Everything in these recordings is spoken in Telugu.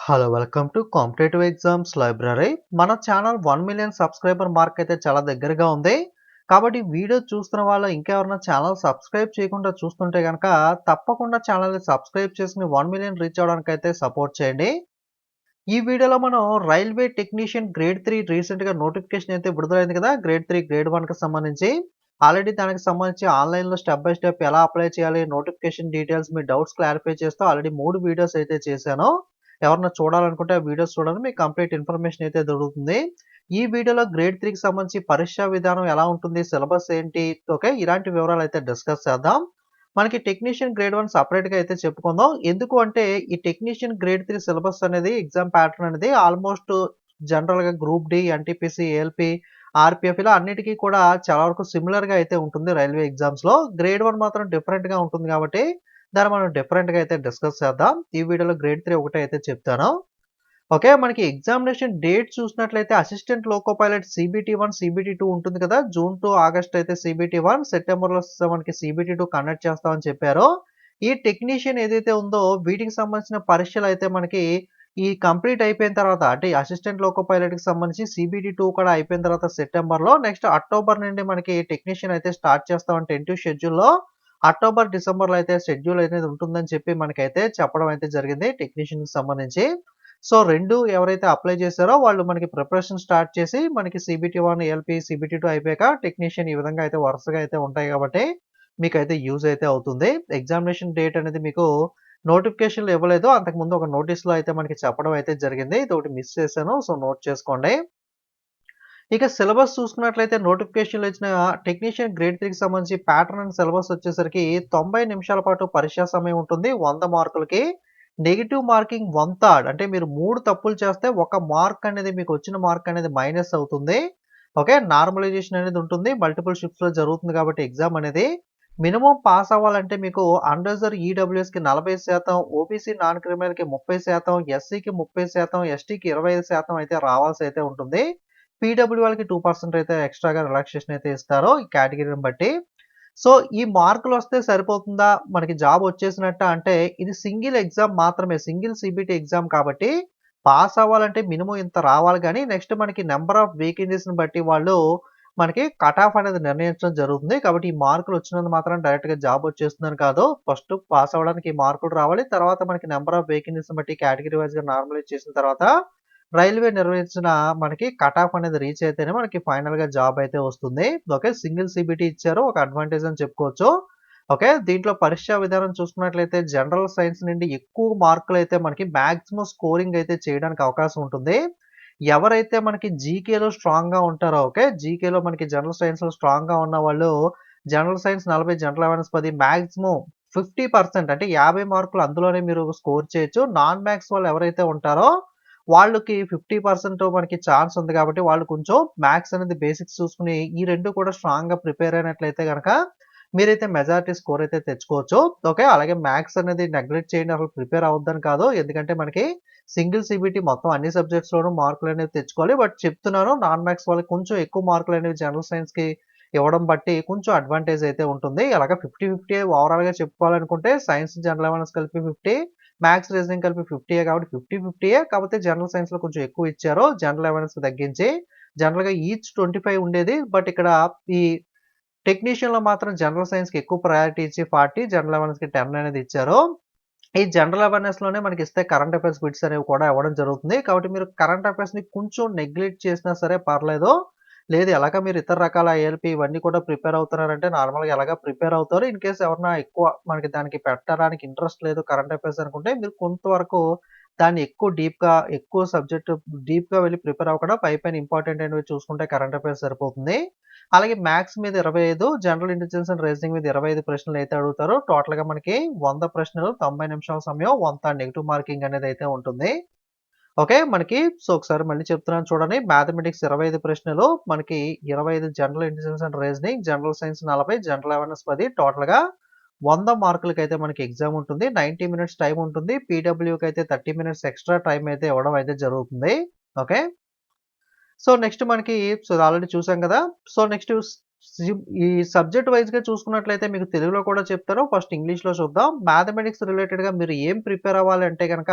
Hello welcome to competitive exams library. మన ఛానల్ 1 మిలియన్ సబ్స్క్రైబర్ మార్క్ అయితే చాలా దగ్గరగా ఉంది. కాబట్టి వీడియో చూస్తున్న వాళ్ళు ఇంకెవరైనా ఛానల్ సబ్స్క్రైబ్ చేయకుండా చూస్తుంటే గనక తప్పకుండా ఛానల్‌ని సబ్స్క్రైబ్ చేసుకొని 1 మిలియన్ రీచ్ అవ్వడానికైతే సపోర్ట్ చేయండి. ఈ వీడియోలో మనం రైల్వే టెక్నీషియన్ గ్రేడ్ 3 రీసెంట్‌గా నోటిఫికేషన్ అయితే విడుదలైంది కదా! గ్రేడ్ 3, గ్రేడ్ 1కి సంబంధించి. ఆల్రెడీ దానికి సంబంధించి ఆన్‌లైన్‌లో స్టెప్ బై స్టెప్ ఎలా అప్లై చేయాలి, నోటిఫికేషన్ డీటెయిల్స్, మీ డౌట్స్ క్లారిఫై చేస్తూ ఆల్రెడీ 3 వీడియోస్ అయితే చేశాను. ఎవరన్నా చూడాలనుకుంటే ఆ వీడియోస్ చూడండి. మీకు కంప్లీట్ ఇన్ఫర్మేషన్ అయితే దొరుకుతుంది. ఈ వీడియోలో గ్రేడ్ 3కి సంబంధించి పరీక్షా విధానం ఎలా ఉంటుంది, సిలబస్ ఏంటి, ఓకే, ఇలాంటి వివరాలు అయితే డిస్కస్ చేద్దాం. మనకి టెక్నీషియన్ గ్రేడ్ 1 సెపరేట్‌గా అయితే చెప్పుకుందాం. ఎందుకు అంటే ఈ టెక్నీషియన్ గ్రేడ్ 3 సిలబస్ అనేది ఎగ్జామ్ ప్యాటర్న్ అనేది ఆల్‌మోస్ట్ జనరల్‌గా group D, NTPC, ALP, RPF ఇలా అన్నిటికి కూడా చాలా వరకు సిమిలర్‌గా అయితే ఉంటుంది రైల్వే ఎగ్జామ్స్‌లో. గ్రేడ్ 1 మాత్రం డిఫరెంట్‌గా ఉంటుంది కాబట్టి దాన్ని మనం డిఫరెంట్‌గా అయితే డిస్కస్ చేద్దాం. ఈ వీడియోలో గ్రేడ్ 3 ఒకటే అయితే చెప్తాను. ఓకే. మనకి ఎగ్జామినేషన్ డేట్ చూసినట్లయితే assistant loco pilot CBT 1, CBT 2 ఉంటుంది కదా! జూన్ టు ఆగస్ట్ అయితే సీబీటీ 1, సెప్టెంబర్‌లో మనకి సీబీటీ 2 కండక్ట్ చేస్తామని చెప్పారు. ఈ టెక్నీషియన్ ఏదైతే ఉందో వీటికి సంబంధించిన పరీక్షలైతే మనకి ఈ కంప్లీట్ అయిపోయిన తర్వాత అంటే అసిస్టెంట్ లోకో పైలట్‌కి సంబంధించి సీబీటీ 2 కూడా అయిపోయిన తర్వాత సెప్టెంబర్‌లో నెక్స్ట్ అక్టోబర్ నుండి మనకి టెక్నీషియన్ అయితే స్టార్ట్ చేస్తామని టెంటివ్ షెడ్యూల్‌లో అక్టోబర్, డిసెంబర్‌లో అయితే షెడ్యూల్ అనేది ఉంటుందని చెప్పి మనకైతే చెప్పడం అయితే జరిగింది టెక్నీషియన్‌కి సంబంధించి. సో, 2 ఎవరైతే అప్లై చేసారో వాళ్ళు మనకి ప్రిపరేషన్ స్టార్ట్ చేసి మనకి సీబీటీ 1, ఎల్‌పీ, సీబీటీ 2 అయిపోయాక టెక్నీషియన్ ఈ విధంగా అయితే వరుసగా అయితే ఉంటాయి కాబట్టి మీకైతే యూజ్ అయితే అవుతుంది. ఎగ్జామినేషన్ డేట్ అనేది మీకు నోటిఫికేషన్‌లో ఇవ్వలేదు. అంతకుముందు ఒక నోటీస్‌లో అయితే మనకి చెప్పడం అయితే జరిగింది. ఇదొకటి మిస్ చేశాను. సో, నోట్ చేసుకోండి. ఇక సిలబస్ చూసుకున్నట్లయితే నోటిఫికేషన్‌లో ఇచ్చిన టెక్నీషియన్ గ్రేడ్ 3కి సంబంధించి ప్యాటర్న్ అండ్ సిలబస్ వచ్చేసరికి 90 నిమిషాల పాటు పరీక్షా సమయం ఉంటుంది. 100 మార్కులకి. నెగెటివ్ మార్కింగ్ 1/3 అంటే మీరు 3 తప్పులు చేస్తే ఒక మార్క్ అనేది మీకు వచ్చిన మార్క్ అనేది మైనస్ అవుతుంది. ఓకే. నార్మలైజేషన్ అనేది ఉంటుంది. మల్టిపుల్ షిఫ్ట్స్‌లో జరుగుతుంది కాబట్టి ఎగ్జామ్ అనేది. మినిమమ్ పాస్ అవ్వాలంటే మీకు అన్‌రిజర్వ్డ్ ఈడబ్ల్యూఎస్‌కి 40%, ఓబీసీ నాన్ క్రిమినల్‌కి 30%, ఎస్సీకి 30%, ఎస్టీకి 25% అయితే రావాల్సి అయితే ఉంటుంది. పీడబ్ల్యూ వాళ్ళకి 2% అయితే ఎక్స్‌ట్రాగా రిలాక్సేషన్ అయితే ఇస్తారు ఈ కేటగిరీని బట్టి. సో, ఈ మార్కులొస్తే సరిపోతుందా? మనకి జాబ్ వచ్చేసినట్టా అంటే ఇది సింగిల్ ఎగ్జామ్ మాత్రమే. సింగిల్ సీబీటీ ఎగ్జామ్ కాబట్టి పాస్ అవ్వాలంటే మినిమమ్ ఇంత రావాలి గానీ నెక్స్ట్ మనకి నంబర్ ఆఫ్ వేకెన్సీస్‌ని బట్టి వాళ్ళు మనకి కట్ ఆఫ్ అనేది నిర్ణయించడం జరుగుతుంది. కాబట్టి ఈ మార్కులు వచ్చినందుకు మాత్రం డైరెక్ట్‌గా జాబ్ వచ్చేస్తుందని కాదు. ఫస్ట్ పాస్ అవ్వడానికి ఈ మార్కులు రావాలి. తర్వాత మనకి నంబర్ ఆఫ్ వేకెన్సీస్‌ని బట్టి కేటగిరీ వైస్‌గా నార్మలైజ్ చేసిన తర్వాత రైల్వే నిర్వహించిన మనకి కట్ ఆఫ్ అనేది రీచ్ అయితేనే మనకి ఫైనల్‌గా జాబ్ అయితే వస్తుంది. ఓకే. సింగిల్ సీబీటీ ఇచ్చారు. ఒక అడ్వాంటేజ్ అని చెప్పుకోవచ్చు. ఓకే. దీంట్లో పరీక్షా విధానం చూసుకున్నట్లయితే జనరల్ సైన్స్ నుండి ఎక్కువ మార్కులైతే మనకి మాక్సిమం స్కోరింగ్ అయితే చేయడానికి అవకాశం ఉంటుంది. ఎవరైతే మనకి జీకేలో స్ట్రాంగ్‌గా ఉంటారో ఓకే. జీకేలో మనకి జనరల్ సైన్స్‌లో స్ట్రాంగ్‌గా ఉన్నవాళ్ళు general science 40, general awareness 10 maximum 50% అంటే 50 మార్కులు అందులోనే మీరు స్కోర్ చేయొచ్చు. నాన్ మ్యాథ్స్ వాళ్ళు ఎవరైతే ఉంటారో వాళ్ళకి 50% మనకి ఛాన్స్ ఉంది కాబట్టి వాళ్ళు కొంచెం మ్యాథ్స్ అనేది బేసిక్స్ చూసుకొని ఈ 2 కూడా స్ట్రాంగ్‌గా ప్రిపేర్ అయినట్లయితే గనక మీరైతే మెజారిటీ స్కోర్ అయితే తెచ్చుకోవచ్చు. ఓకే. అలాగే మ్యాథ్స్ అనేది నెగ్లెక్ట్ చేయండి. అసలు ప్రిపేర్ అవ్వద్దని కాదు. ఎందుకంటే మనకి సింగిల్ సీబీటీ మొత్తం అన్ని సబ్జెక్ట్స్‌లోనూ మార్కులనేవి తెచ్చుకోవాలి. బట్ చెప్తున్నాను నాన్ మ్యాథ్స్ వాళ్ళకి కొంచెం ఎక్కువ మార్కులనేవి జనరల్ సైన్స్‌కి ఇవ్వడం బట్టి కొంచెం అడ్వాంటేజ్ అయితే ఉంటుంది. అలాగే 50, 50 ఓవరాల్‌గా చెప్పుకోవాలనుకుంటే సైన్స్, జనరల్ అవేర్నెస్ కలిపి 50, మ్యాథ్స్, రీజనింగ్ కలిపి 50 కాబట్టి 50, 50 కాకపోతే జనరల్ సైన్స్‌లో కొంచెం ఎక్కువ ఇచ్చారు. జనరల్ అవేర్నెస్ తగ్గించి. జనరల్‌గా ఈచ్ 25 ఉండేది. బట్ ఇక్కడ ఈ టెక్నీషియన్‌లో మాత్రం జనరల్ సైన్స్‌కి ఎక్కువ ప్రయారిటీ ఇచ్చి 40, జనరల్ అవేర్నెస్‌కి 10 అనేది ఇచ్చారు. ఈ జనరల్ అవేర్‌నెస్‌లోనే మనకిస్తే కరెంట్ అఫైర్స్ బిట్స్ అనేవి కూడా ఇవ్వడం జరుగుతుంది. కాబట్టి మీరు కరెంట్ అఫైర్స్‌ని కొంచెం నెగ్లెక్ట్ చేసినా సరే పర్లేదు. లేదు ఎలాగా మీరు ఇతర రకాల ఐఎల్‌పీ ఇవన్నీ కూడా ప్రిపేర్ అవుతున్నారంటే నార్మల్‌గా ఎలాగా ప్రిపేర్ అవుతారు. ఇన్ కేస్ ఎవరైనా ఎక్కువ మనకి దానికి పెట్టడానికి ఇంట్రెస్ట్ లేదు కరెంట్ అఫైర్స్ అనుకుంటే మీరు కొంతవరకు దాన్ని ఎక్కువ డీప్‌గా ఎక్కువ సబ్జెక్ట్ డీప్‌గా వెళ్లి ప్రిపేర్ అవ్వకుండా పైపైన ఇంపార్టెంట్ అయినవి చూసుకుంటే కరెంట్ అఫైర్స్ సరిపోతుంది. అలాగే మ్యాథ్స్ మీద 25, జనరల్ ఇంటెలిజెన్స్ అండ్ రీజనింగ్ మీద 25 ప్రశ్నలైతే అడుగుతారు. టోటల్‌గా మనకి 100 ప్రశ్నలు, 90 నిమిషాల సమయం, 100 నెగెటివ్ మార్కింగ్ అనేదైతే ఉంటుంది. ఓకే. మనకి సో, ఒకసారి మళ్ళీ చెప్తున్నాను చూడండి. మ్యాథమెటిక్స్ 25 ప్రశ్నలు, మనకి 25 general intelligence and reasoning, general science 40, general awareness 10 టోటల్‌గా 100 మార్కులకైతే మనకి ఎగ్జామ్ ఉంటుంది. 90 మినిట్స్ టైమ్ ఉంటుంది. పీడబ్ల్యూకైతే 30 మినిట్స్ ఎక్స్‌ట్రా టైమ్ అయితే ఇవ్వడం అయితే జరుగుతుంది. ఓకే. సో, నెక్స్ట్ మనకి సో, ఆల్రెడీ చూసాం కదా! సో, నెక్స్ట్ ఈ సబ్జెక్ట్ వైస్‌గా చూసుకున్నట్లయితే మీకు తెలుగులో కూడా చెప్తారు. ఫస్ట్ ఇంగ్లీష్‌లో చూద్దాం. మ్యాథమెటిక్స్ రిలేటెడ్‌గా మీరు ఏం ప్రిపేర్ అవ్వాలి అంటే గనక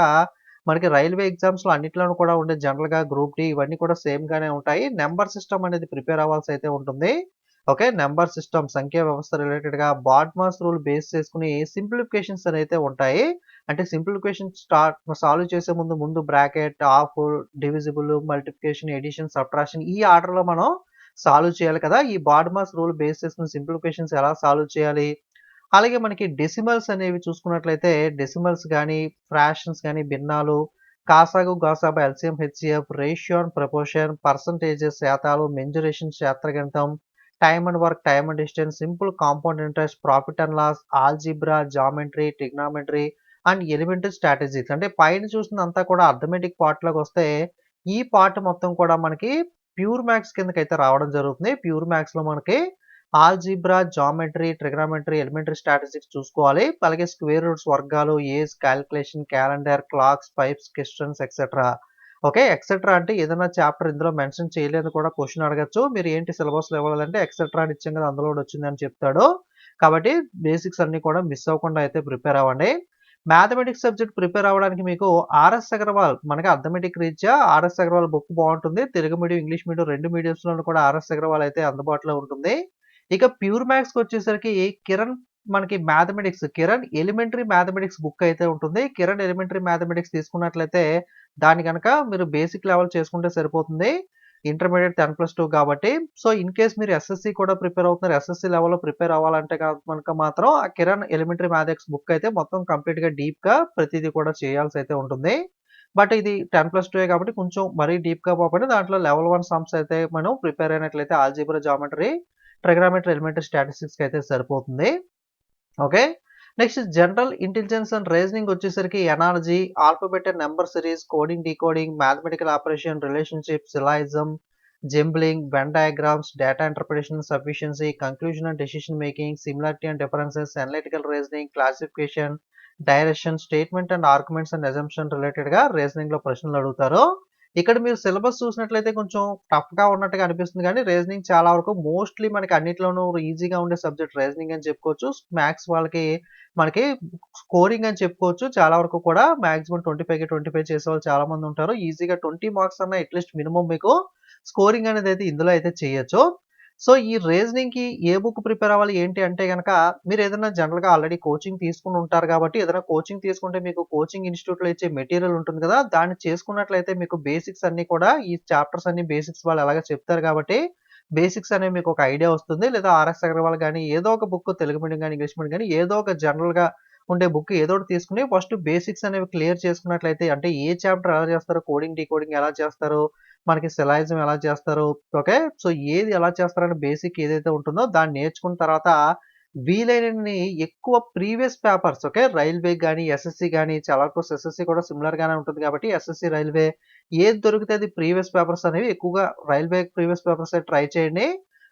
మనకి రైల్వే ఎగ్జామ్స్‌లో అన్నిట్లోనూ కూడా ఉండే జనరల్‌గా గ్రూప్ డి ఇవన్నీ కూడా సేమ్‌గానే ఉంటాయి. నంబర్ సిస్టమ్ అనేది ప్రిపేర్ అవ్వాల్సయితే ఉంటుంది. ఓకే. నంబర్ సిస్టమ్ సంఖ్యా వ్యవస్థ రిలేటెడ్‌గా బాడ్మాస్ రూల్ బేస్ చేసుకొని సింప్లిఫికేషన్స్ అనేవైతే ఉంటాయి. అంటే సింప్లిఫికేషన్ సాల్వ్ చేసే ముందు bracket, half, divisible, multiplication, addition, subtraction ఈ ఆర్డర్‌లో మనం సాల్వ్ చేయాలి కదా! ఈ బాడ్మాస్ రూల్ బేస్ చేసుకొని సింప్లిఫికేషన్స్ ఎలా సాల్వ్ చేయాలి? అలాగే మనకి డెసిమల్స్ అనేవి చూసుకున్నట్లయితే డెసిమల్స్ గాని, ఫ్రాక్షన్స్ గాని, భిన్నాలు, కాసాగు, గసాబా, LCM, HCF, ratio and proportion, percentages, శాతాలు, మెన్సురేషన్, క్షేత్రగణితం, time and work, time and distance, simple compound interest, profit and loss, algebra, geometry, trigonometry and elementary strategies. అంటే పైన చూసిందంతా కూడా అర్థమెటిక్ పార్ట్‌లోకొస్తే, ఈ పార్ట్ మొత్తం కూడా మనకి ప్యూర్ మ్యాథ్స్ కిందకైతే రావడం జరుగుతుంది. ప్యూర్ మ్యాథ్స్‌లో మనకి algebra, geometry, trigonometry, elementary statistics చూసుకోవాలి. అలాగే స్క్వేర్ రూట్స్, వర్గాలు, age, calculation, calendar, clocks, pipes, questions etcetera. Okay. Etcetera అంటే ఏదైనా చాప్టర్ ఇందులో మెన్షన్ చేయలేదు కూడా క్వెషన్ అడగొచ్చు. మీరు ఏంటి సిలబస్‌లో ఇవ్వాలంటే ఎక్సెట్రా అని ఇచ్చాం కదా! అందులో వచ్చిందని చెప్తాడు. కాబట్టి బేసిక్స్ అన్నీ కూడా మిస్ అవ్వకుండా అయితే ప్రిపేర్ అవ్వండి. మ్యాథమెటిక్స్ సబ్జెక్ట్ ప్రిపేర్ అవ్వడానికి మీకు ఆర్ఎస్ అగర్వాల్ మనకి అర్థమెటిక్ రీత్యా ఆర్ఎస్ అగర్వాల్ బుక్ బావుంటుంది. తెలుగు మీడియం, ఇంగ్లీష్ మీడియం 2 మీడియంస్‌లోనూ కూడా ఆర్ఎస్ అగర్వాల్ అయితే అందుబాటులో ఉంటుంది. ఇక ప్యూర్ మ్యాథ్స్‌కొచ్చేసరికి కిరణ్ మనకి mathematics, Kiran elementary mathematics book అయితే ఉంటుంది. కిరణ్ ఎలిమెంటరీ మ్యాథమెటిక్స్ తీసుకున్నట్లయితే దాన్ని గనక మీరు బేసిక్ లెవెల్ చేసుకుంటే సరిపోతుంది. ఇంటర్మీడియేట్ 10+2 కాబట్టి. సో, ఇన్ కేస్ మీరు ఎస్ఎస్‌సి కూడా ప్రిపేర్ అవుతున్నారు. ఎస్ఎస్‌సి లెవెల్‌లో ప్రిపేర్ అవ్వాలంటే గనక మాత్రం ఆ కిరణ్ ఎలిమెంటరీ మ్యాథమెటిక్స్ బుక్ అయితే మొత్తం కంప్లీట్‌గా డీప్‌గా ప్రతీది కూడా చేయాల్సయితే ఉంటుంది. బట్ ఇది 10+2 కాబట్టి కొంచెం మరీ డీప్‌గా పోకుండా దాంట్లో లెవెల్ 1 సమ్స్ అయితే మనం ప్రిపేర్ అయినట్లయితే ఆల్జీబ్రా, జామెట్రీ, ట్రిగ్నోమెట్రీ, ఎలిమెంటరీ స్టాటిస్టిక్స్‌కి అయితే సరిపోతుంది. Okay. Next general intelligence and reasoning వచ్చేసరికి analogy, alphabet and number series, coding, decoding, mathematical operation, relationship, syllogism, jumbling, venn diagrams, data interpretation, sufficiency, conclusion and decision making, similarity and differences, analytical reasoning, classification, direction, statement and arguments and assumption రిలేటెడ్‌గా రీజనింగ్‌లో ప్రశ్నలు అడుగుతారు. ఇక్కడ మీరు సిలబస్ చూసినట్లయితే కొంచెం టఫ్‌గా ఉన్నట్టుగా అనిపిస్తుంది గానీ, రీజనింగ్ చాలా వరకు మోస్ట్‌లీ మనకి అన్నిట్లోనూ ఈజీగా ఉండే సబ్జెక్ట్ రీజనింగ్ అని చెప్పుకోవచ్చు. మ్యాథ్స్ వాళ్ళకి మనకి స్కోరింగ్ అని చెప్పుకోవచ్చు. చాలా వరకు కూడా మాక్సిమం 25కి 25 చేసేవాళ్ళు చాలా మంది ఉంటారు. ఈజీగా 20 మార్క్స్ అన్నా అట్‌లీస్ట్ మినిమమ్ మీకు స్కోరింగ్ అనేదైతే ఇందులో అయితే చేయొచ్చు. సో, ఈ రీజనింగ్‌కి ఏ బుక్ ప్రిపేర్ అవ్వాలి ఏంటి అంటే గనక మీరేదైనా జనరల్‌గా ఆల్రెడీ కోచింగ్ తీసుకొని ఉంటారు కాబట్టి ఏదైనా కోచింగ్ తీసుకుంటే మీకు కోచింగ్ ఇన్‌స్టిట్యూట్‌లో ఇచ్చే మెటీరియల్ ఉంటుంది కదా! దాన్ని చేసుకున్నట్లయితే మీకు బేసిక్స్ అన్నీ కూడా ఈ చాప్టర్స్ అన్నీ బేసిక్స్ వాళ్ళు ఎలాగో చెప్తారు కాబట్టి బేసిక్స్ అనేవి మీకు ఒక ఐడియా వస్తుంది. లేదా ఆర్ఎస్ అగర్వాల్ గాని ఏదో ఒక బుక్ తెలుగు మీడియం గాని, ఇంగ్లీష్ మీడియం గాని ఏదో ఒక జనరల్‌గా ఉండే బుక్ ఏదో ఒకటి తీసుకొని ఫస్ట్ బేసిక్స్ అనేవి క్లియర్ చేసుకున్నట్లయితే అంటే ఏ చాప్టర్ ఎలా చేస్తారో కోడింగ్, డీకోడింగ్ ఎలా చేస్తారు? మనకి సిలాజిజం ఎలా చేస్తారు? ఓకే. సో, ఏది ఎలా చేస్తారని బేసిక్ ఏదైతే ఉంటుందో దాన్ని నేర్చుకున్న తర్వాత వీలైనన్ని ఎక్కువ ప్రీవియస్ పేపర్స్ ఓకే. రైల్వే గాని, ఎస్ఎస్‌సి గాని చాలా వరకు ఎస్ఎస్‌సి కూడా సిమిలర్ గానే ఉంటుంది కాబట్టి ఎస్ఎస్‌సి, రైల్వే ఏది దొరికితే అది ప్రీవియస్ పేపర్స్ అనేవి ఎక్కువగా రైల్వే ప్రీవియస్ పేపర్సే ట్రై చేయండి.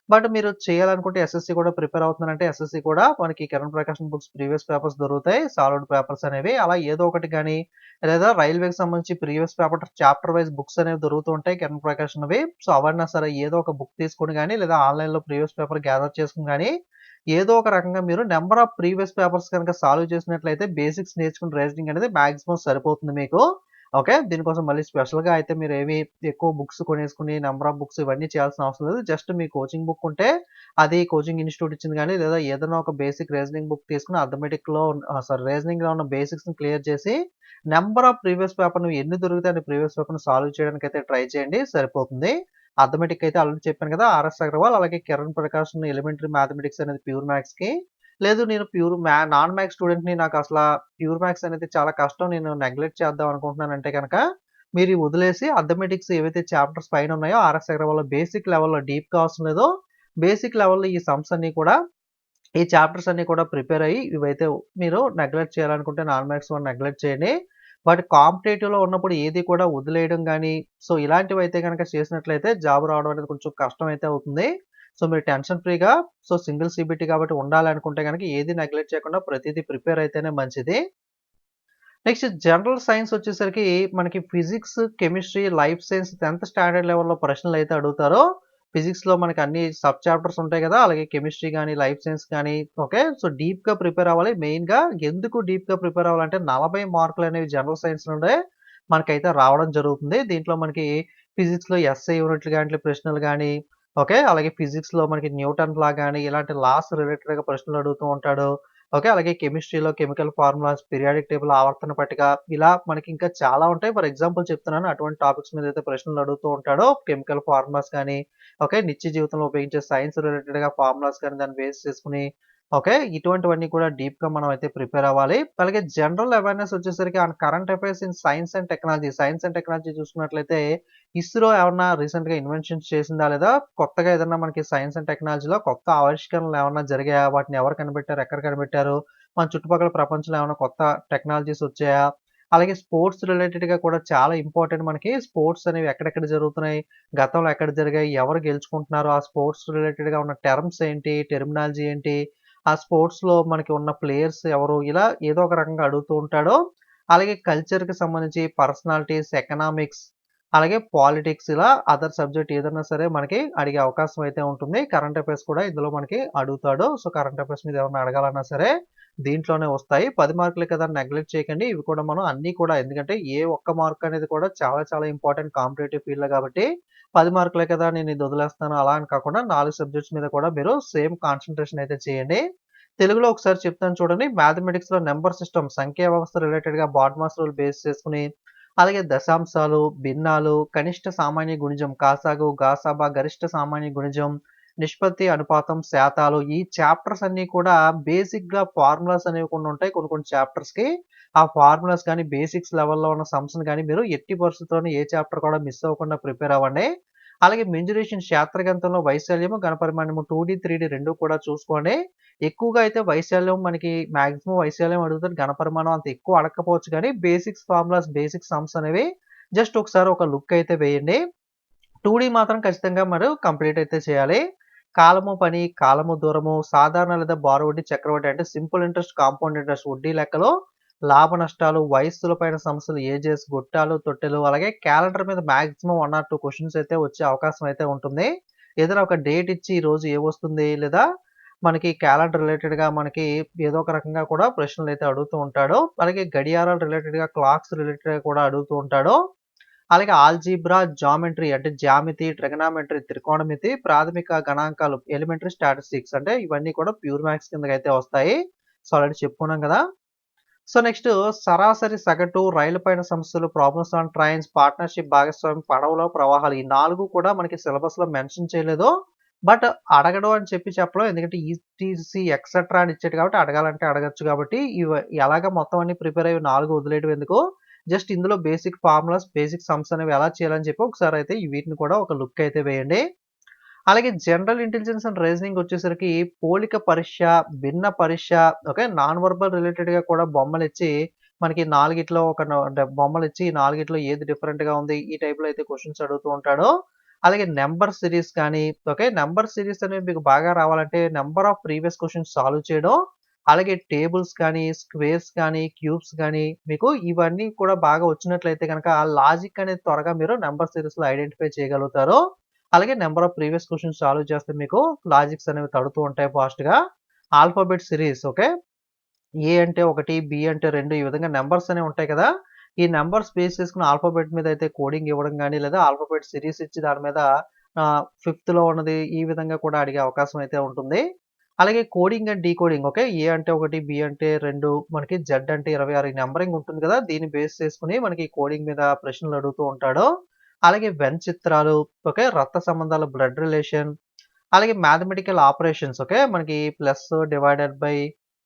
బట్ మీరు చేయాలనుకుంటే ఎస్ఎస్‌సి కూడా ప్రిపేర్ అవుతున్నారంటే ఎస్ఎస్‌సి కూడా మనకి Kiran Prakasam books previous papers దొరుకుతాయి. సాలిడ్ పేపర్స్ అనేవి. అలా ఏదో ఒకటి గాని లేదా రైల్వేకి సంబంధించి previous paper chapter wise books అనేవి దొరుకుతూ ఉంటాయి కిరణ్ ప్రకాషన్‌వి. సో, అవన్నా సరే ఏదో ఒక బుక్ తీసుకొని గాని లేదా ఆన్‌లైన్‌లో ప్రీవియస్ పేపర్ గ్యాదర్ చేసుకొని గాని ఏదో ఒక రకంగా మీరు నంబర్ ఆఫ్ ప్రీవియస్ పేపర్స్ గనక సాల్వ్ చేసినట్లయితే బేసిక్స్ నేర్చుకున్న రీజనింగ్ అనేది మాక్సిమం సరిపోతుంది మీకు. ఓకే. దీనికోసం మళ్ళీ స్పెషల్‌గా అయితే మీరేమి ఎక్కువ బుక్స్ కొనేసుకొని నంబర్ ఆఫ్ బుక్స్ ఇవన్నీ చేయాల్సిన అవసరం లేదు. జస్ట్ మీ కోచింగ్ బుక్ ఉంటే అది కోచింగ్ ఇన్‌స్టిట్యూట్ ఇచ్చింది గాని లేదా ఏదైనా ఒక బేసిక్ రీజనింగ్ బుక్ తీసుకొని రీజనింగ్‌లో ఉన్న బేసిక్స్‌ని క్లియర్ చేసి నంబర్ ఆఫ్ ప్రీవియస్ పేపర్ నువ్వు ఎన్ని దొరికితే అన్ని ప్రీవియస్ పేపర్‌ని సాల్వ్ చేయడానికైతే ట్రై చేయండి సరిపోతుంది. అర్థమెటిక్ అయితే ఆల్రెడీ చెప్పాను కదా! ఆర్ఎస్ అగర్వాల్ అలాగే కిరణ్ ప్రకాశన్ ఎలిమెంటరీ మ్యాథమెటిక్స్ అనేది ప్యూర్ మ్యాథ్స్‌కి. లేదు నేను ప్యూర్ నాన్ మ్యాథ్స్ స్టూడెంట్‌ని నాకసల ప్యూర్ మ్యాథ్స్ అనేది చాలా కష్టం. నేను నెగ్లెక్ట్ చేద్దాం అనుకుంటున్నానంటే గనక మీరు ఇవి వదిలేసి అర్థమెటిక్స్ ఏవైతే చాప్టర్స్ పైన ఉన్నాయో ఆర్ఎస్ అగర్వాల్‌లో బేసిక్ లెవెల్‌లో డీప్‌గా అవసరం లేదు. బేసిక్ లెవెల్‌లో ఈ సమ్స్ అన్నీ కూడా ఈ చాప్టర్స్ అన్నీ కూడా ప్రిపేర్ అయ్యి ఇవైతే మీరు నెగ్లెక్ట్ చేయాలనుకుంటే నాన్ మ్యాథ్స్ వన్ నెగ్లెక్ట్ చేయండి. బట్ కాంపిటేటివ్‌లో ఉన్నప్పుడు ఏది కూడా వదిలేయడం గాని, సో, ఇలాంటివైతే గనక చేసినట్లయితే జాబ్ రావడం అనేది కొంచెం కష్టమైతే అవుతుంది. సో, మీరు టెన్షన్ ఫ్రీగా సో, సింగిల్ సీబీటీ కాబట్టి ఉండాలనుకుంటే గనక ఏది నెగ్లెక్ట్ చేయకుండా ప్రతీదీ ప్రిపేర్ అయితేనే మంచిది. నెక్స్ట్ జనరల్ సైన్స్ వచ్చేసరికి మనకి ఫిజిక్స్, కెమిస్ట్రీ, లైఫ్ సైన్స్ 10థ్ స్టాండర్డ్ లెవెల్‌లో ప్రశ్నలైతే అడుగుతారో, ఫిజిక్స్‌లో మనకి అన్ని సబ్ చాప్టర్స్ ఉంటాయి కదా! అలాగే కెమిస్ట్రీ గాని, లైఫ్ సైన్స్ గాని ఓకే. సో, డీప్‌గా ప్రిపేర్ అవ్వాలి. మెయిన్‌గా ఎందుకు డీప్‌గా ప్రిపేర్ అవ్వాలంటే 40 మార్కులనేవి జనరల్ సైన్స్ నుండే మనకైతే రావడం జరుగుతుంది. దీంట్లో మనకి ఫిజిక్స్‌లో ఎస్ఐ యూనిట్లు గాని ప్రశ్నలు గాని, ఓకే. అలాగే ఫిజిక్స్‌లో మనకి న్యూటన్ లా గాని ఇలాంటి లాస్ రిలేటెడ్‌గా ప్రశ్నలు అడుగుతూ ఉంటాడు. ఓకే. అలాగే కెమిస్ట్రీలో కెమికల్ ఫార్ములాస్, పీరియాడిక్ టేబుల్, ఆవర్తన పట్టిక ఇలా మనకి ఇంకా చాలా ఉంటాయి. ఫర్ ఎగ్జాంపుల్ చెప్తున్నాను. అటువంటి టాపిక్స్ మీద అయితే ప్రశ్నలు అడుగుతూ ఉంటాడో కెమికల్ ఫార్ములాస్ గాని, ఓకే. నిత్య జీవితంలో ఉపయోగించే సైన్స్ రిలేటెడ్‌గా ఫార్ములాస్ గాని దాన్ని బేస్ చేసుకొని ఓకే. ఇటువంటివన్నీ కూడా డీప్‌గా మనం అయితే ప్రిపేర్ అవ్వాలి. అలాగే జనరల్ అవేర్‌నెస్ వచ్చేసరికి on current affairs in science and technology. Science and technology చూసుకున్నట్లయితే ఇస్రో ఏమన్నా రీసెంట్‌గా ఇన్వెన్షన్స్ చేసిందా? లేదా కొత్తగా ఏదన్నా మనకి సైన్స్ అండ్ టెక్నాలజీలో కొత్త ఆవిష్కరణలు ఏమన్నా జరిగాయా? వాటిని ఎవరు కనిపెట్టారు? ఎక్కడ కనిపెట్టారు? మన చుట్టుపక్కల ప్రపంచంలో ఏమన్నా కొత్త టెక్నాలజీస్ వచ్చాయా? అలాగే స్పోర్ట్స్ రిలేటెడ్‌గా కూడా చాలా ఇంపార్టెంట్ మనకి. స్పోర్ట్స్ అనేవి ఎక్కడెక్కడ జరుగుతున్నాయి? గతంలో ఎక్కడ జరిగాయి? ఎవరు గెలుచుకుంటున్నారు? ఆ స్పోర్ట్స్ రిలేటెడ్‌గా ఉన్న టర్మ్స్ ఏంటి? టెర్మినాలజీ ఏంటి? ఆ స్పోర్ట్స్‌లో మనకి ఉన్న ప్లేయర్స్ ఎవరు? ఇలా ఏదో ఒక రకంగా అడుగుతూ ఉంటాడు. అలాగే కల్చర్‌కి సంబంధించి పర్సనాలిటీస్, ఎకనామిక్స్, అలాగే పాలిటిక్స్ ఇలా అదర్ సబ్జెక్ట్ ఏదన్నా సరే మనకి అడిగే అవకాశం అయితే ఉంటుంది. కరెంట్ అఫైర్స్ కూడా ఇందులో మనకి అడుగుతాడు. సో, కరెంట్ అఫైర్స్ మీద ఏమన్నా అడగాలన్నా సరే దీంట్లోనే వస్తాయి. 10 మార్కులే కదా అని నెగ్లెక్ట్ చేయకండి. ఇవి కూడా మనం అన్నీ కూడా ఎందుకంటే ఏ ఒక్క మార్క్ అనేది కూడా చాలా చాలా ఇంపార్టెంట్ కాంపిటీటివ్ ఫీల్డ్‌లో కాబట్టి 10 మార్కులే కదా నేను ఇది వదిలేస్తాను అలా అని కాకుండా 4 సబ్జెక్ట్స్ మీద కూడా మీరు సేమ్ కాన్సంట్రేషన్ అయితే చేయండి. తెలుగులో ఒకసారి చెప్తాను చూడండి. మ్యాథమెటిక్స్‌లో నంబర్ సిస్టమ్ సంఖ్యా వ్యవస్థ రిలేటెడ్‌గా బాడ్మాస్ రూల్ బేస్ చేసుకొని, అలాగే దశాంశాలు, భిన్నాలు, కనిష్ట సామాన్య గుణిజం, కాసాగు, గాసాబా, గరిష్ట సామాన్య గుణిజం, నిష్పత్తి, అనుపాతం, శాతాలు ఈ చాప్టర్స్ అన్నీ కూడా బేసిక్‌గా ఫార్ములాస్ అనేవి కొన్ని ఉంటాయి కొన్ని కొన్ని చాప్టర్స్‌కి. ఆ ఫార్ములాస్ గాని, బేసిక్స్ లెవెల్‌లో ఉన్న సమ్స్‌ని గాని మీరు ఎట్టి పరిస్థితుల్లోనూ ఏ చాప్టర్ కూడా మిస్ అవ్వకుండా ప్రిపేర్ అవ్వండి. అలాగే మెంజురేషన్ క్షేత్రగణితంలో వైశాల్యము, ఘనపరిమాణము 2డీ, 3డీ 2 కూడా చూసుకోండి. ఎక్కువగా అయితే వైశాల్యం మనకి మాక్సిమం వైశాల్యం అడుగుతాడు. ఘనపరిమాణం అంత ఎక్కువ అడగకపోవచ్చు గానీ, బేసిక్స్ ఫార్ములాస్, బేసిక్ సమ్స్ అనేవి జస్ట్ ఒకసారి ఒక లుక్ అయితే వేయండి. 2డీ మాత్రం ఖచ్చితంగా మీరు కంప్లీట్ అయితే చేయాలి. కాలము పని, కాలము దూరము, సాధారణ లేదా బారోవడ్డీ, చక్రవడ్డీ అంటే సింపుల్ ఇంట్రెస్ట్, కాంపౌండ్ ఇంట్రెస్ట్, వడ్డీ లెక్కలు, లాభ నష్టాలు, వయస్సుల పైన సమస్యలు, ఏజెస్, గొట్టాలు, తొట్టెలు అలాగే క్యాలెండర్ మీద మాక్సిమం 1 ఆర్ 2 క్వెషన్స్ అయితే వచ్చే అవకాశం అయితే ఉంటుంది. ఏదైనా ఒక డేట్ ఇచ్చి ఈరోజు ఏమొస్తుంది లేదా మనకి క్యాలెండర్ రిలేటెడ్‌గా మనకి ఏదో ఒక రకంగా కూడా ప్రశ్నలైతే అడుగుతూ ఉంటాడు. అలాగే గడియారాలు రిలేటెడ్‌గా, క్లాక్స్ రిలేటెడ్‌గా కూడా అడుగుతూ ఉంటాడు. అలాగే ఆల్జీబ్రా, జామెట్రీ అంటే జ్యామితి, ట్రిగనామెట్రీ, త్రికోణమితి, ప్రాథమిక గణాంకాలు, ఎలిమెంటరీ స్టాటిస్టిక్స్ అంటే ఇవన్నీ కూడా ప్యూర్ మ్యాథ్స్ కిందకైతే వస్తాయి. సో, ఆల్రెడీ చెప్పుకున్నాం కదా! సో, నెక్స్ట్ సరాసరి, సగటు, రైలు పైన సమస్యలు, ప్రాబ్లమ్స్ ఆన్ ట్రైన్స్, పార్ట్నర్‌షిప్, భాగస్వామ్యం, పడవలో ప్రవాహాలు ఈ 4 కూడా మనకి సిలబస్‌లో మెన్షన్ చేయలేదు. బట్ అడగడు అని చెప్పడం. ఎందుకంటే ఈటీసీ ఎక్సెట్రా అని ఇచ్చాడు కాబట్టి అడగాలంటే అడగొచ్చు కాబట్టి ఎలాగా మొత్తం అన్ని ప్రిపేర్ అయ్యి 4 వదిలేయడం ఎందుకు? జస్ట్ ఇందులో బేసిక్ ఫార్ములాస్, బేసిక్ సమ్స్ అనేవి ఎలా చేయాలని చెప్పి ఒకసారి అయితే వీటిని కూడా ఒక లుక్ అయితే వేయండి. అలాగే జనరల్ ఇంటెలిజెన్స్ అండ్ రీజనింగ్ వచ్చేసరికి పోలిక పరీక్ష, భిన్న పరీక్ష, ఓకే. నాన్ వర్బల్ రిలేటెడ్‌గా కూడా బొమ్మలిచ్చి మనకి నాలుగిట్లో ఒక బొమ్మలిచ్చి నాలుగిట్లో ఏది డిఫరెంట్‌గా ఉంది. ఈ టైప్‌లో అయితే క్వెషన్స్ అడుగుతూ ఉంటాడు. అలాగే నంబర్ సీరీస్ కానీ, ఓకే. నంబర్ సీరీస్ అనేవి మీకు బాగా రావాలంటే number of previous questions solve చేయడం. అలాగే టేబుల్స్ కానీ, స్క్వేర్స్ కానీ, క్యూబ్స్ గానీ మీకు ఇవన్నీ కూడా బాగా వచ్చినట్లయితే గనక లాజిక్ అనేది త్వరగా మీరు నంబర్ సీరీస్‌లో ఐడెంటిఫై చేయగలుగుతారు. అలాగే number of previous questions solve చేస్తే మీకు లాజిక్స్ అనేవి తడుతూ ఉంటాయి ఫాస్ట్‌గా. Alphabet series okay. ఏ అంటే 1, బి అంటే 2 ఈ విధంగా నంబర్స్ అనేవి ఉంటాయి కదా! ఈ నంబర్స్ బేస్ చేసుకొని ఆల్ఫాబెట్ మీద అయితే కోడింగ్ ఇవ్వడం గాని, లేదా ఆల్ఫాబెట్ సిరీస్ ఇచ్చి దాని మీద ఫిఫ్త్‌లో ఉన్నది ఈ విధంగా కూడా అడిగే అవకాశం అయితే ఉంటుంది. అలాగే కోడింగ్ అండ్ డీకోడింగ్ ఓకే. ఏ అంటే 1, బి అంటే 2 మనకి జెడ్ అంటే 26 ఈ నంబరింగ్ ఉంటుంది కదా! దీన్ని బేస్ చేసుకొని మనకి కోడింగ్ మీద ప్రశ్నలు అడుగుతూ ఉంటాడు. అలాగే వెన్ చిత్రాలు, ఓకే. రక్త సంబంధాలు బ్లడ్ రిలేషన్, అలాగే మ్యాథమెటికల్ ఆపరేషన్స్ ఓకే. మనకి plus, divided by,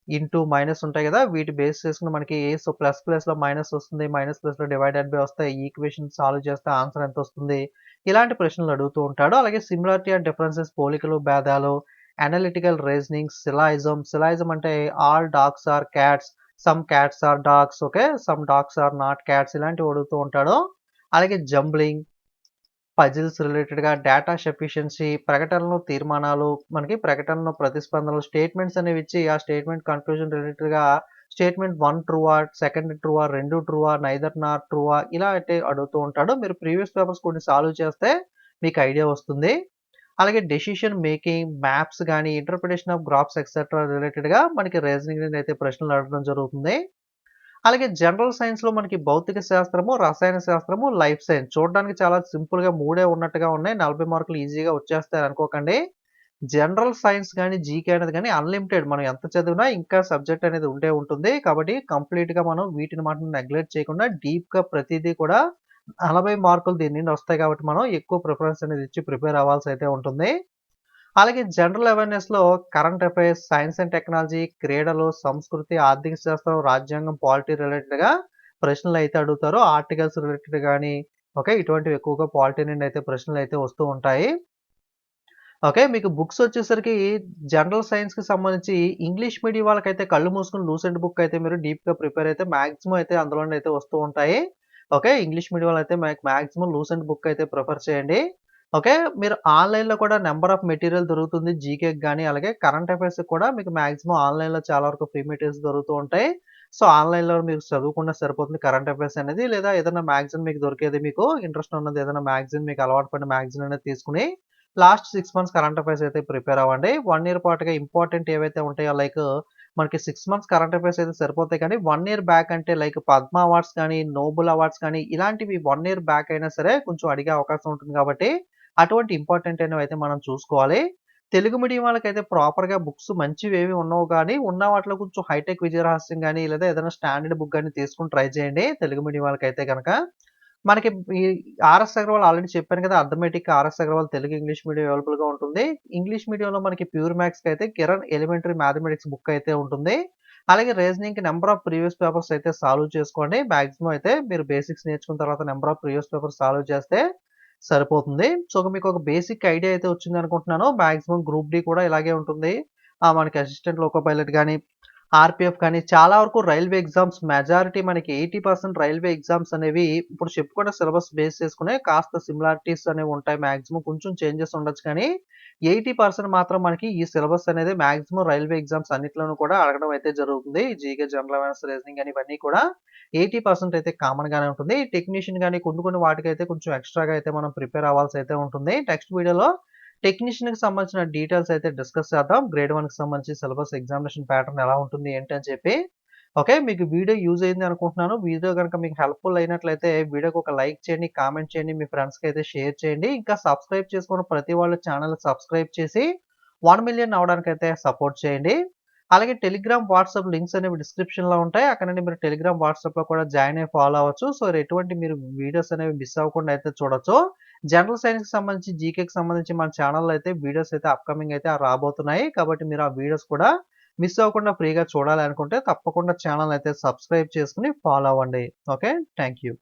into, minus ఉంటాయి కదా! వీటి బేస్ చేసుకొని మనకి సో, ప్లస్‌లో మైనస్ వస్తుంది. ప్లస్‌లో డివైడెడ్ బై వస్తాయి. ఈక్వేషన్ సాల్వ్ చేస్తే ఆన్సర్ ఎంతొస్తుంది? ఇలాంటి ప్రశ్నలు అడుగుతూ ఉంటాడు. అలాగే సిమిలారిటీ అండ్ డిఫరెన్సెస్ పోలికలు, భేదాలు, అనలిటికల్ రీజనింగ్, సిలాయిజం. సిలాయిజం అంటే all dogs are cats, some cats are dogs okay. Some dogs are not cats ఇలాంటివి అడుగుతూ ఉంటాడు. అలాగే జంబ్లింగ్, పజిల్స్ రిలేటెడ్‌గా, డేటా సఫిషియన్సీ, ప్రకటనలు, తీర్మానాలు, మనకి ప్రకటనలు, ప్రతిస్పందనలు, స్టేట్మెంట్స్ అనేవి ఇచ్చి ఆ స్టేట్మెంట్ కన్క్లూజన్ రిలేటెడ్‌గా స్టేట్మెంట్ 1 ట్రూవా, సెకండ్ ట్రూవా, 2 ట్రూవా, నైదర్ నార్ ట్రూవా ఇలా అయితే అడుగుతూ ఉంటాడు. మీరు ప్రీవియస్ పేపర్స్ కొన్ని సాల్వ్ చేస్తే మీకు ఐడియా వస్తుంది. అలాగే డెసిషన్ మేకింగ్, మ్యాప్స్ గాని, ఇంటర్ప్రిటేషన్ ఆఫ్ గ్రాఫ్స్ ఎక్సెట్రా రిలేటెడ్‌గా మనకి రీజనింగ్ నుండి అయితే ప్రశ్నలు అడగడం జరుగుతుంది. అలాగే జనరల్ సైన్స్‌లో మనకి భౌతిక శాస్త్రము, రసాయన శాస్త్రము, లైఫ్ సైన్స్ చూడడానికి చాలా సింపుల్‌గా మూడే ఉన్నట్టుగా ఉన్నాయి. 40 మార్కులు ఈజీగా వచ్చేస్తాయి అనుకోకండి. జనరల్ సైన్స్ గాని, జీకే అనేది గాని అన్‌లిమిటెడ్. మనం ఎంత చదివినా ఇంకా సబ్జెక్ట్ అనేది ఉండే ఉంటుంది. కాబట్టి కంప్లీట్‌గా మనం వీటిని మాత్రం నెగ్లెక్ట్ చేయకుండా డీప్‌గా ప్రతీదీ కూడా 40 మార్కులు దీని నుండి వస్తాయి కాబట్టి మనం ఎక్కువ ప్రిఫరెన్స్ అనేది ఇచ్చి ప్రిపేర్ అవ్వాల్సయితే ఉంటుంది. అలాగే జనరల్ అవేర్‌నెస్‌లో current affairs, science and technology, క్రీడలు, సంస్కృతి, ఆర్థిక శాస్త్రం, రాజ్యాంగం, పాలిటీ రిలేటెడ్‌గా ప్రశ్నలైతే అడుగుతారు. ఆర్టికల్స్ రిలేటెడ్ గాని, ఓకే. ఇటువంటివి ఎక్కువగా పాలిటీ నుండి అయితే ప్రశ్నలైతే వస్తూ ఉంటాయి. ఓకే. మీకు బుక్స్ వచ్చేసరికి జనరల్ సైన్స్‌కి సంబంధించి ఇంగ్లీష్ మీడియం వాళ్ళకైతే కళ్ళు మూసుకొని లూసెంట్ బుక్ అయితే మీరు డీప్‌గా ప్రిపేర్ అయితే మాక్సిమం అయితే అందులో నుండి అయితే వస్తూ ఉంటాయి. ఓకే. ఇంగ్లీష్ మీడియం వాళ్ళైతే మాక్సిమం లూసెంట్ బుక్ అయితే ప్రిఫర్ చేయండి. ఓకే. మీరు ఆన్‌లైన్‌లో కూడా నంబర్ ఆఫ్ మెటీరియల్ దొరుకుతుంది. జీకేకి గాని, అలాగే కరెంట్ అఫైర్స్‌కి కూడా మీకు మాక్సిమం ఆన్‌లైన్‌లో చాలా వరకు ఫ్రీ మెటీరియల్స్ దొరుకుతూ ఉంటాయి. సో, ఆన్‌లైన్‌లో మీరు చదువుకున్నా సరిపోతుంది కరెంట్ అఫైర్స్ అనేది. లేదా ఏదైనా మ్యాగజైన్ మీకు దొరికేది మీకు ఇంట్రెస్ట్ ఉన్నది ఏదైనా మ్యాగజైన్ మీకు అలవాటు పడిన మ్యాగజైన్ అనేది తీసుకొని లాస్ట్ 6 మంత్స్ కరెంట్ అఫైర్స్ అయితే ప్రిపేర్ అవ్వండి. 1 ఇయర్ పాటుగా ఇంపార్టెంట్ ఏవైతే ఉంటాయో లైక్ మనకి 6 మంత్స్ కరెంట్ అఫైర్స్ అయితే సరిపోతాయి కానీ 1 ఇయర్ బ్యాక్ అంటే లైక్ పద్మ అవార్డ్స్ కానీ, నోబెల్ అవార్డ్స్ కానీ ఇలాంటివి 1 ఇయర్ బ్యాక్ అయినా సరే కొంచెం అడిగే అవకాశం ఉంటుంది కాబట్టి అటువంటి ఇంపార్టెంట్ అయినవైతే మనం చూసుకోవాలి. తెలుగు మీడియం వాళ్ళకైతే ప్రాపర్‌గా బుక్స్ మంచివేవి ఉండవు గానీ, ఉన్న వాటిలో కొంచెం హైటెక్ విజయరహస్యం గాని, లేదా ఏదైనా స్టాండర్డ్ బుక్ గాని తీసుకొని ట్రై చేయండి. తెలుగు మీడియం వాళ్ళకైతే గనక. మనకి ఈ ఆర్ఎస్ అగర్వాల్ ఆల్రెడీ చెప్పాను కదా! Arithmetic RS Agarwal Telugu, English medium అవైలబుల్‌గా ఉంటుంది. ఇంగ్లీష్ మీడియంలో మనకి ప్యూర్ మ్యాథ్స్‌కైతే కిరణ్ ఎలిమెంటరీ మ్యాథమెటిక్స్ బుక్ అయితే ఉంటుంది. అలాగే రీజనింగ్‌కి నంబర్ ఆఫ్ ప్రీవియస్ పేపర్స్ అయితే సాల్వ్ చేసుకోండి. మాక్సిమం అయితే మీరు బేసిక్స్ నేర్చుకున్న తర్వాత number of previous papers solve చేస్తే సరిపోతుంది. సో, మీకు ఒక బేసిక్ ఐడియా అయితే వచ్చిందనుకుంటున్నాను. మాక్సిమం గ్రూప్ డి కూడా ఇలాగే ఉంటుంది. మనకి అసిస్టెంట్ లోకో పైలట్ గాని, ఆర్‌పీఎఫ్ కానీ చాలా వరకు రైల్వే ఎగ్జామ్స్ మెజారిటీ మనకి 80% రైల్వే ఎగ్జామ్స్ అనేవి ఇప్పుడు చెప్పుకున్న సిలబస్ బేస్ చేసుకునే కాస్త సిమిలారిటీస్ అనేవి ఉంటాయి. మాక్సిమం కొంచెం చేంజెస్ ఉండొచ్చు కానీ 80% మాత్రం మనకి ఈ సిలబస్ అనేది మాక్సిమం రైల్వే ఎగ్జామ్స్ అన్నిట్లోనూ కూడా అడగడం అయితే జరుగుతుంది. జీకే, జనరల్ అవేర్నెస్, రీజనింగ్ అని ఇవన్నీ కూడా 80% అయితే కామన్ గానే ఉంటుంది. టెక్నీషియన్ గాని కొన్ని వాటికైతే కొంచెం ఎక్స్‌ట్రాగా అయితే మనం ప్రిపేర్ అవ్వాల్సి అయితే ఉంటుంది. నెక్స్ట్ వీడియోలో టెక్నీషియన్‌కి సంబంధించిన డీటెయిల్స్ అయితే డిస్కస్ చేద్దాం. గ్రేడ్ 1కి సంబంధించి సిలబస్ ఎగ్జామినేషన్ ప్యాటర్న్ ఎలా ఉంటుంది ఏంటి అని చెప్పి. ఓకే. మీకు వీడియో యూజ్ అయింది అనుకుంటున్నాను. వీడియో గనుక మీకు హెల్ప్‌ఫుల్ అయినట్లయితే వీడియోకి ఒక లైక్ చేయండి, కామెంట్ చేయండి, మీ ఫ్రెండ్స్‌కి అయితే షేర్ చేయండి. ఇంకా సబ్స్క్రైబ్ చేసుకున్న ప్రతి వాళ్ళు ఛానెల్‌ని సబ్స్క్రైబ్ చేసి 1,000,000 అవ్వడానికైతే సపోర్ట్ చేయండి. అలాగే టెలిగ్రామ్, వాట్సాప్ లింక్స్ అనేవి డిస్క్రిప్షన్‌లో ఉంటాయి. అక్కడ నుండి మీరు టెలిగ్రామ్, వాట్సాప్‌లో కూడా జాయిన్ అయ్యి ఫాలో అవ్వచ్చు. సో, ఎటువంటి మీరు వీడియోస్ అనేవి మిస్ అవ్వకుండా అయితే చూడొచ్చు. జనరల్ సైన్స్‌కి సంబంధించి, జీకేకి సంబంధించి మన ఛానెల్‌లో అయితే వీడియోస్ అయితే అప్‌కమింగ్ అయితే రాబోతున్నాయి. కాబట్టి మీరు ఆ వీడియోస్ కూడా మిస్ అవ్వకుండా ఫ్రీగా చూడాలి అనుకుంటే తప్పకుండా ఛానెల్ అయితే సబ్స్క్రైబ్ చేసుకొని ఫాలో అవ్వండి. ఓకే. Thank you.